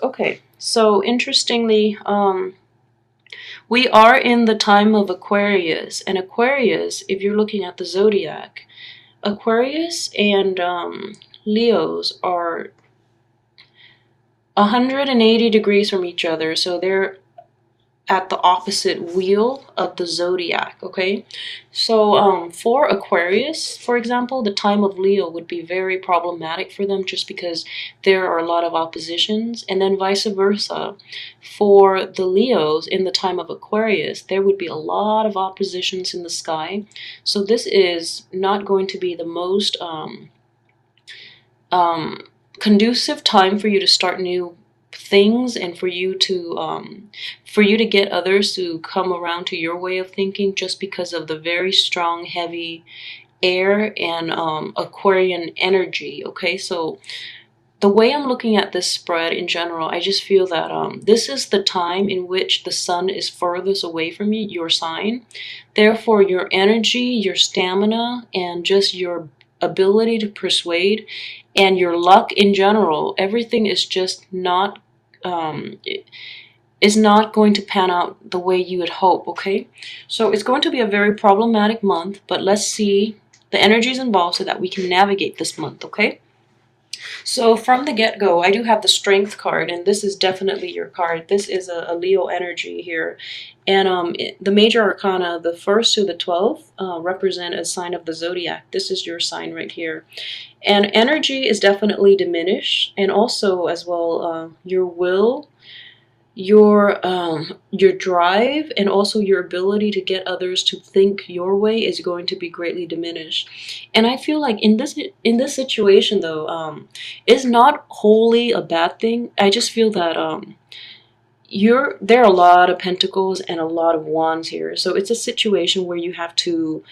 Okay, so interestingly, we are in the time of Aquarius, and Aquarius, if you're looking at the zodiac, Aquarius and Leos are 180 degrees from each other, so they're at the opposite wheel of the zodiac, okay? So for Aquarius, for example, the time of Leo would be very problematic for them just because there are a lot of oppositions, and then vice versa. For the Leos in the time of Aquarius, there would be a lot of oppositions in the sky. So this is not going to be the most um, conducive time for you to start new things and for you to get others to come around to your way of thinking, just because of the very strong heavy air and Aquarian energy. Okay, so the way I'm looking at this spread in general, I just feel that this is the time in which the sun is furthest away from you, your sign. Therefore, your energy, your stamina, and just your ability to persuade and your luck in general, everything is just not um, is not going to pan out the way you would hope. Okay, so it's going to be a very problematic month, but let's see the energies involved so that we can navigate this month. Okay. So from the get-go, I do have the Strength card, and this is definitely your card. This is a Leo energy here. And the major arcana, the 1st to the 12th, represent a sign of the zodiac. This is your sign right here. And energy is definitely diminished, and also as well your will, your drive, and also your ability to get others to think your way is going to be greatly diminished. And I feel like in this situation though, it's not wholly a bad thing. I just feel that there are a lot of pentacles and a lot of wands here, so it's a situation where you have to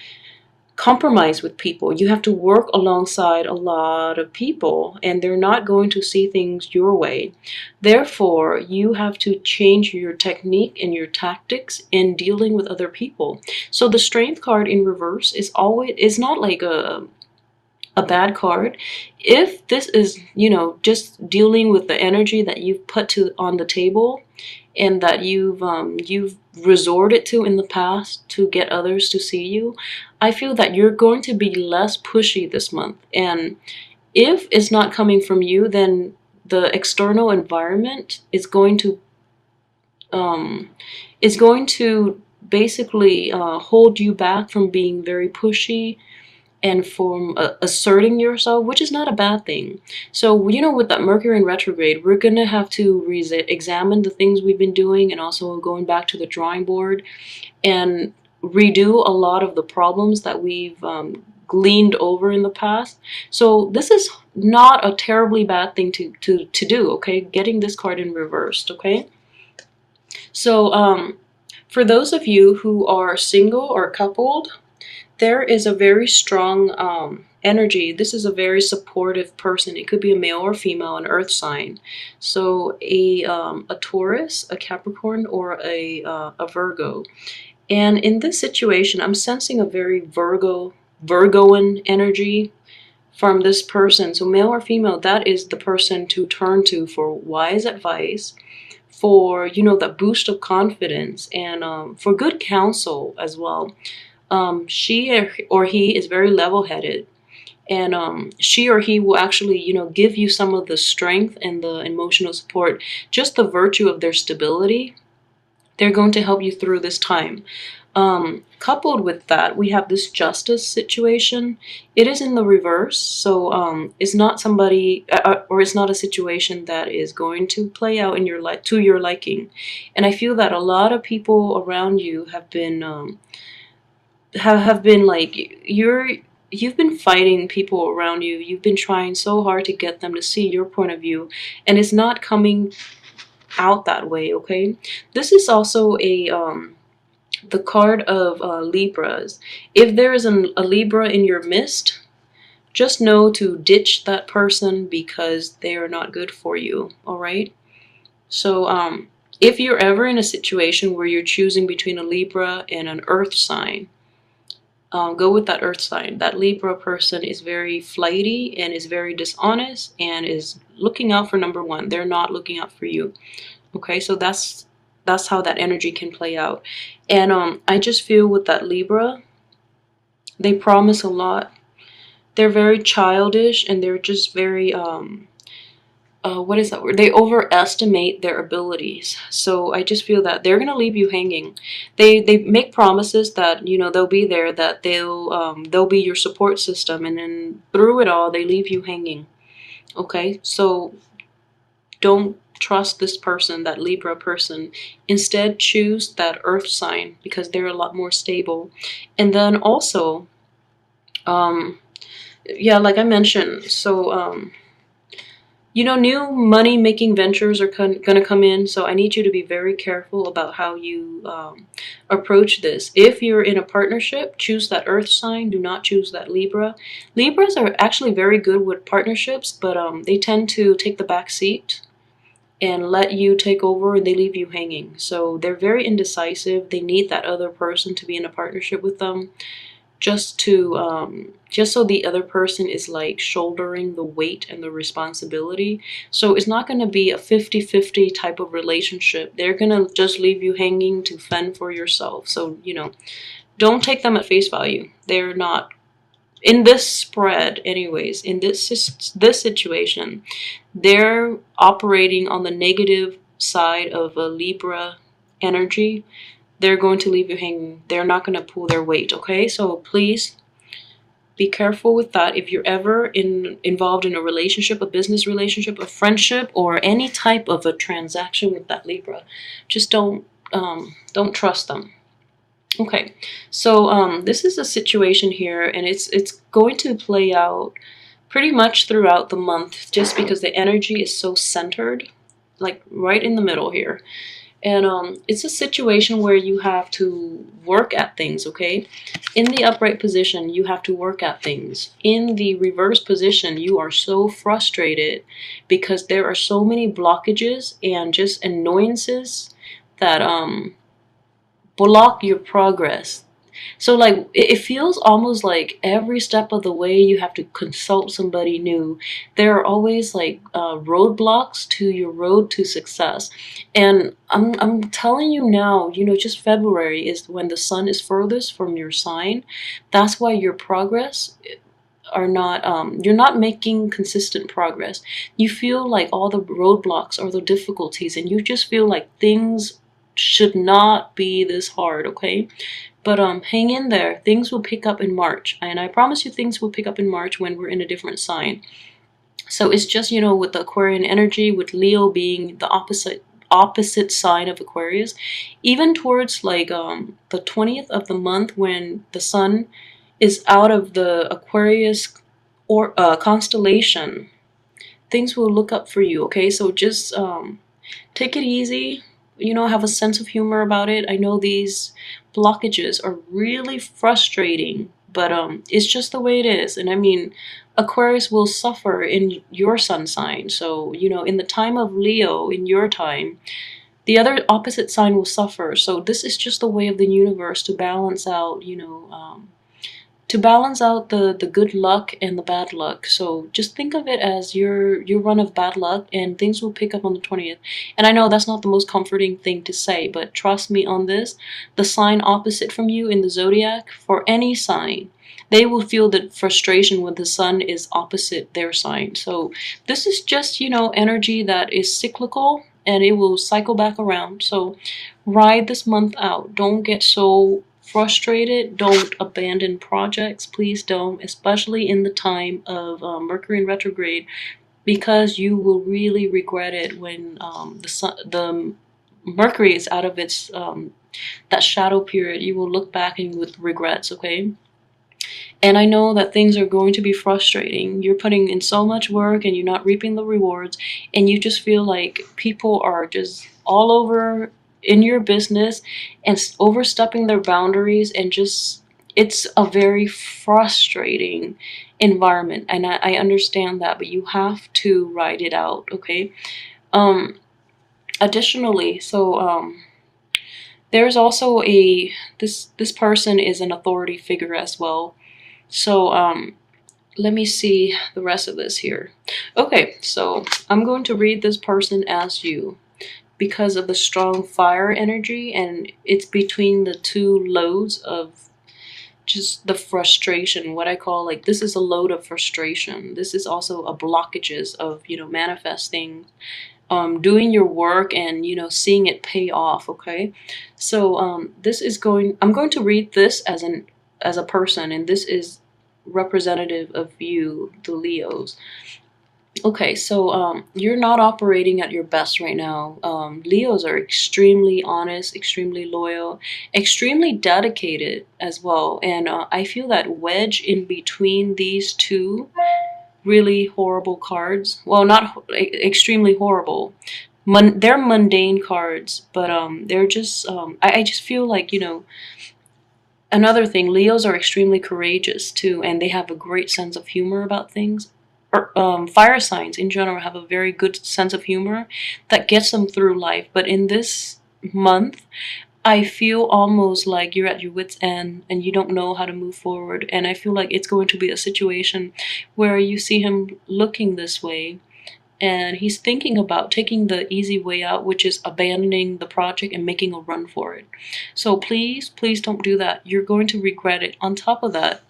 compromise with people. You have to work alongside a lot of people, and they're not going to see things your way. Therefore, you have to change your technique and your tactics in dealing with other people. So the Strength card in reverse is not like a bad card. If this is, just dealing with the energy that you've put on the table and that you've resorted to in the past to get others to see you, I feel that you're going to be less pushy this month. And if it's not coming from you, then the external environment is going to basically hold you back from being very pushy and from asserting yourself, which is not a bad thing. So, with that Mercury in retrograde, we're going to have to examine the things we've been doing, and also going back to the drawing board and redo a lot of the problems that we've gleaned over in the past. So this is not a terribly bad thing to do, okay? Getting this card in reversed, okay? So for those of you who are single or coupled, there is a very strong energy. This is a very supportive person. It could be a male or female, an earth sign. So a Taurus, a Capricorn, or a Virgo. And in this situation, I'm sensing a very Virgoan energy from this person. So male or female, that is the person to turn to for wise advice, for, that boost of confidence, and for good counsel as well. She or he is very level-headed, and she or he will actually, give you some of the strength and the emotional support, just the virtue of their stability. They're going to help you through this time. Coupled with that, we have this Justice situation. It is in the reverse, so it's not somebody, or it's not a situation that is going to play out in to your liking. And I feel that a lot of people around you have been have been like, you've been fighting people around you. You've been trying so hard to get them to see your point of view, and it's not coming out that way, okay? This is also the card of Libras. If there is a Libra in your midst, just know to ditch that person because they are not good for you, all right? So if you're ever in a situation where you're choosing between a Libra and an earth sign, go with that earth sign. That Libra person is very flighty and is very dishonest and is looking out for number one. They're not looking out for you. Okay, so that's how that energy can play out. And I just feel with that Libra, they promise a lot. They're very childish and they're just very what is that word? They overestimate their abilities. So I just feel that they're gonna leave you hanging. They make promises that, you know, they'll be there, that they'll be your support system, and then through it all they leave you hanging. Okay, so don't trust this person, that Libra person. Instead, choose that earth sign because they're a lot more stable. And then also, yeah, like I mentioned, so you know, new money making ventures are going to come in. So I need you to be very careful about how you approach this. If you're in a partnership, choose that earth sign. Do not choose that Libra. Libras are actually very good with partnerships, but they tend to take the back seat and let you take over, and they leave you hanging. So they're very indecisive. They need that other person to be in a partnership with them, just so the other person is like shouldering the weight and the responsibility. So it's not going to be a 50-50 type of relationship. They're going to just leave you hanging to fend for yourself. So, you know, don't take them at face value. They're not in this spread anyways. In this situation, they're operating on the negative side of a Libra energy. They're going to leave you hanging. They're not going to pull their weight, okay? So please be careful with that. If you're ever involved in a relationship, a business relationship, a friendship, or any type of a transaction with that Libra, just don't trust them. Okay, so this is a situation here, and it's going to play out pretty much throughout the month, just because the energy is so centered, like right in the middle here. And it's a situation where you have to work at things, okay? In the upright position, you have to work at things. In the reverse position, you are so frustrated because there are so many blockages and just annoyances that block your progress. So like it feels almost like every step of the way you have to consult somebody new. There are always like roadblocks to your road to success. And I'm telling you now, you know, just February is when the sun is furthest from your sign. That's why your progress are not you're not making consistent progress. You feel like all the roadblocks are the difficulties, and you just feel like things should not be this hard, okay? But hang in there. Things will pick up in March. And I promise you things will pick up in March when we're in a different sign. So it's just, you know, with the Aquarian energy, with Leo being the opposite sign of Aquarius, even towards like the 20th of the month when the sun is out of the Aquarius or constellation, things will look up for you, okay? So just take it easy. You know, have a sense of humor about it. I know these blockages are really frustrating, but it's just the way it is. And I mean, Aquarius will suffer in your sun sign. So, you know, in the time of Leo, in your time, the other opposite sign will suffer. So this is just the way of the universe to balance out, you know, to balance out the good luck and the bad luck. So just think of it as your run of bad luck, and things will pick up on the 20th. And I know that's not the most comforting thing to say, but trust me on this. The sign opposite from you in the zodiac, for any sign, they will feel the frustration when the sun is opposite their sign. So this is just, you know, energy that is cyclical, and it will cycle back around. So ride this month out. Don't get so frustrated. Don't abandon projects. Please don't, especially in the time of Mercury in retrograde, because you will really regret it when the Mercury is out of its that shadow period. You will look back and with regrets, okay? And I know that things are going to be frustrating. You're putting in so much work and you're not reaping the rewards, and you just feel like people are just all over in your business and overstepping their boundaries, and just it's a very frustrating environment. And I understand that, but you have to ride it out, okay? Additionally, so There's also this person is an authority figure as well. So let me see the rest of this here. Okay, so I'm going to read this person as you because of the strong fire energy, and it's between the two loads of just the frustration, what I call, like, this is a load of frustration. This is also a blockages of, manifesting, doing your work, and, seeing it pay off. Okay. So, I'm going to read this as a person, and this is representative of you, the Leos. Okay, so you're not operating at your best right now. Leos are extremely honest, extremely loyal, extremely dedicated as well. And I feel that wedge in between these two really horrible cards. Well, not extremely horrible. They're mundane cards, but they're just, I just feel like, another thing, Leos are extremely courageous too, and they have a great sense of humor about things. Fire signs in general have a very good sense of humor that gets them through life. But in this month, I feel almost like you're at your wit's end and you don't know how to move forward. And I feel like it's going to be a situation where you see him looking this way and he's thinking about taking the easy way out, which is abandoning the project and making a run for it. So please, please don't do that. You're going to regret it. On top of that,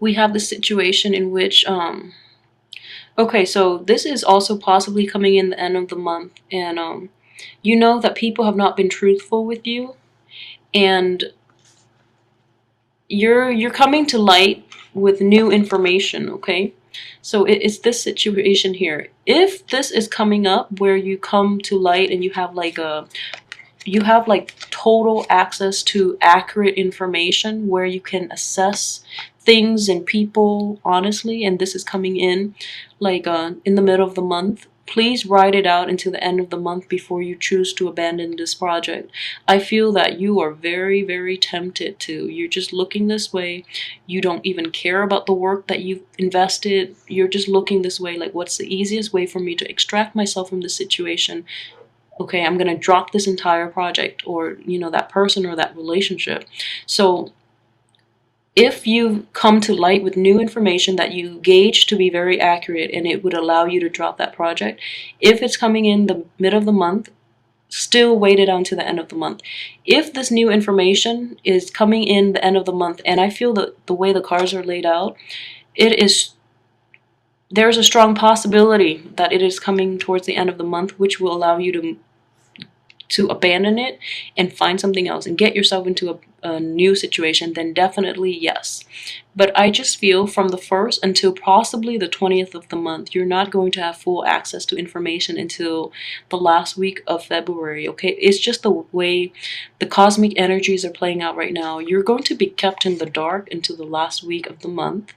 we have the situation in which okay, so this is also possibly coming in the end of the month, and you know that people have not been truthful with you, and you're coming to light with new information. Okay, so it's this situation here. If this is coming up where you come to light and you have like total access to accurate information where you can assess things and people honestly, and this is coming in like in the middle of the month, please ride it out until the end of the month before you choose to abandon this project. I feel that you are very, very tempted to. You're just looking this way. You don't even care about the work that you've invested. You're just looking this way like, what's the easiest way for me to extract myself from this situation? Okay, I'm going to drop this entire project or, that person or that relationship. So if you come to light with new information that you gauge to be very accurate and it would allow you to drop that project, if it's coming in the middle of the month, still wait it until the end of the month. If this new information is coming in the end of the month, and I feel that the way the cards are laid out, there's a strong possibility that it is coming towards the end of the month, which will allow you to abandon it and find something else and get yourself into a new situation, then definitely yes. But I just feel from the 1st until possibly the 20th of the month, you're not going to have full access to information until the last week of February, okay? It's just the way the cosmic energies are playing out right now. You're going to be kept in the dark until the last week of the month,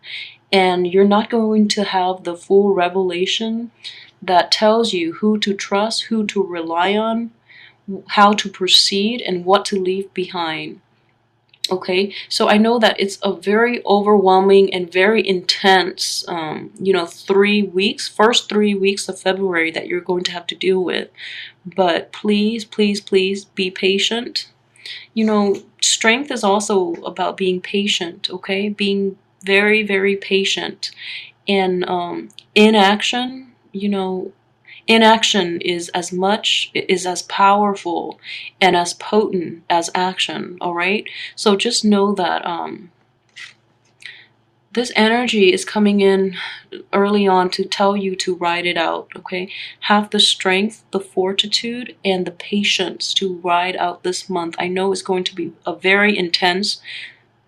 and you're not going to have the full revelation that tells you who to trust, who to rely on, how to proceed, and what to leave behind. Okay, so I know that it's a very overwhelming and very intense 3 weeks, first 3 weeks of February that you're going to have to deal with. But please, please, please be patient. Strength is also about being patient. Okay, being very, very patient. And inaction, inaction is as powerful and as potent as action. All right, so just know that this energy is coming in early on to tell you to ride it out. Okay, have the strength, the fortitude, and the patience to ride out this month. I know it's going to be a very intense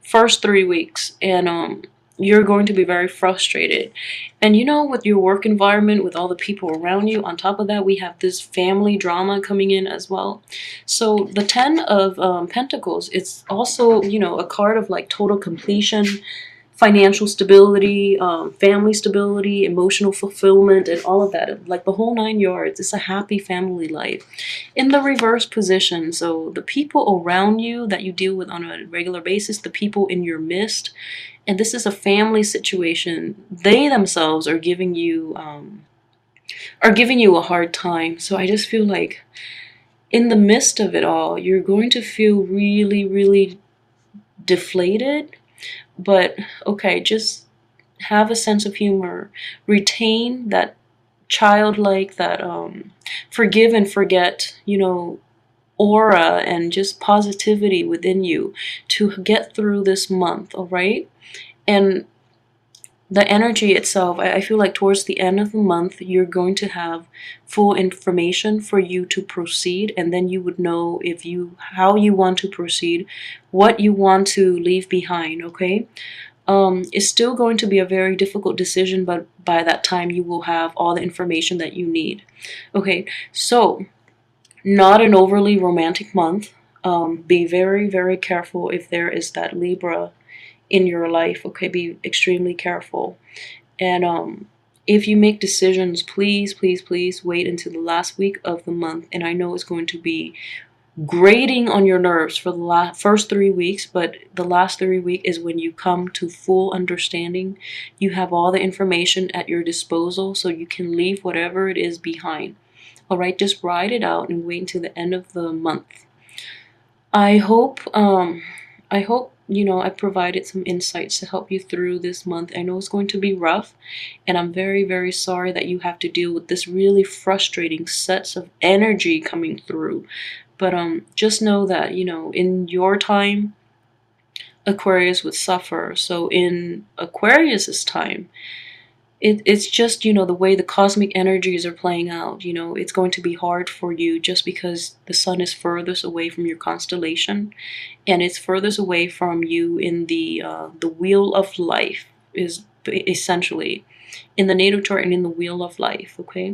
first 3 weeks, and you're going to be very frustrated. And with your work environment, with all the people around you, on top of that, we have this family drama coming in as well. So the 10 of Pentacles, it's also, a card of like total completion, financial stability, family stability, emotional fulfillment, and all of that. Like the whole 9 yards. It's a happy family life. In the reverse position, so the people around you that you deal with on a regular basis, the people in your midst, and this is a family situation, they themselves are giving you a hard time. So I just feel like in the midst of it all, you're going to feel really, really deflated. But okay, just have a sense of humor. Retain that childlike, that forgive and forget, aura and just positivity within you to get through this month, all right? And the energy itself, I feel like towards the end of the month, you're going to have full information for you to proceed, and then you would know how you want to proceed, what you want to leave behind, okay? It's still going to be a very difficult decision, but by that time you will have all the information that you need. Okay, so not an overly romantic month. Be very, very careful if there is that Libra in your life. Okay, be extremely careful. And if you make decisions, please, please, please wait until the last week of the month. And I know it's going to be grating on your nerves for the first 3 weeks, but the last 3 weeks is when you come to full understanding. You have all the information at your disposal, so you can leave whatever it is behind. All right, just ride it out and wait until the end of the month. I hope I provided some insights to help you through this month. I know it's going to be rough, and I'm very, very sorry that you have to deal with this really frustrating sets of energy coming through. But just know that, in your time, Aquarius would suffer. So in Aquarius's time, it's just, the way the cosmic energies are playing out, it's going to be hard for you just because the sun is furthest away from your constellation, and it's furthest away from you in the wheel of life, is essentially in the natal chart and in the wheel of life, okay?